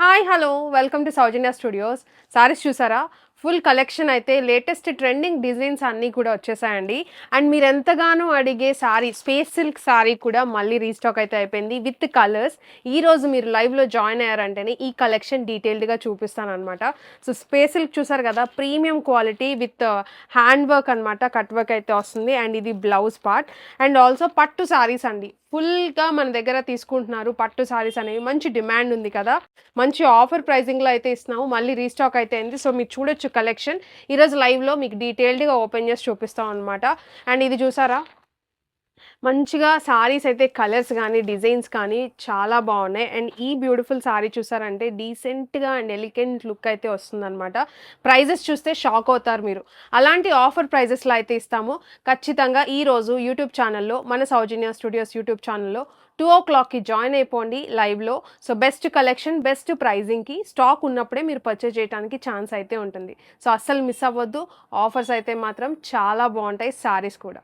Hi hello welcome to Soujanya studios. Saris చూసారా? Full collection అయితే latest trending designs అన్నీ కూడా వచ్చేసాయండి. అండ్ మీరు ఎంతగానో అడిగే సారీ స్పేస్ సిల్క్ సారీ కూడా మళ్ళీ రీస్టాక్ అయితే అయిపోయింది విత్ కలర్స్. ఈరోజు మీరు లైవ్లో జాయిన్ అయ్యారంటేనే ఈ కలెక్షన్ డీటెయిల్డ్గా చూపిస్తానమాట. సో స్పేస్ సిల్క్ చూసారు కదా, premium quality with hand work అనమాట, కట్ వర్క్ అయితే వస్తుంది. అండ్ ఇది బ్లౌజ్ పార్ట్. అండ్ ఆల్సో పట్టు సారీస్ అండి, ఫుల్గా మన దగ్గర తీసుకుంటున్నారు. పట్టు సారీస్ అనేవి మంచి డిమాండ్ ఉంది కదా, మంచి ఆఫర్ ప్రైజింగ్లో అయితే ఇస్తున్నాము. మళ్ళీ రీస్టాక్ అయితే అయింది. సో మీరు చూడొచ్చు కలెక్షన్. ఈరోజు లైవ్లో మీకు డీటెయిల్డ్గా ఓపెన్ చేసి చూపిస్తాం అనమాట. అండ్ ఇది చూసారా, మంచిగా సారీస్ అయితే కలర్స్ కానీ డిజైన్స్ కానీ చాలా బాగున్నాయి. అండ్ ఈ బ్యూటిఫుల్ సారీ చూసారంటే డీసెంట్గా అండ్ ఎలిగెంట్ లుక్ అయితే వస్తుందన్నమాట. ప్రైజెస్ చూస్తే షాక్ అవుతారు మీరు. అలాంటి ఆఫర్ ప్రైజెస్లో అయితే ఇస్తాము ఖచ్చితంగా. ఈరోజు యూట్యూబ్ ఛానల్లో, మన సౌజన్య స్టూడియోస్ యూట్యూబ్ ఛానల్లో 2 o'clockకి జాయిన్ అయిపోండి లైవ్లో. సో బెస్ట్ కలెక్షన్, బెస్ట్ ప్రైజింగ్కి స్టాక్ ఉన్నప్పుడే మీరు పర్చేజ్ చేయడానికి ఛాన్స్ అయితే ఉంటుంది. సో అస్సలు మిస్ అవ్వద్దు. ఆఫర్స్ అయితే మాత్రం చాలా బాగుంటాయి, సారీస్ కూడా.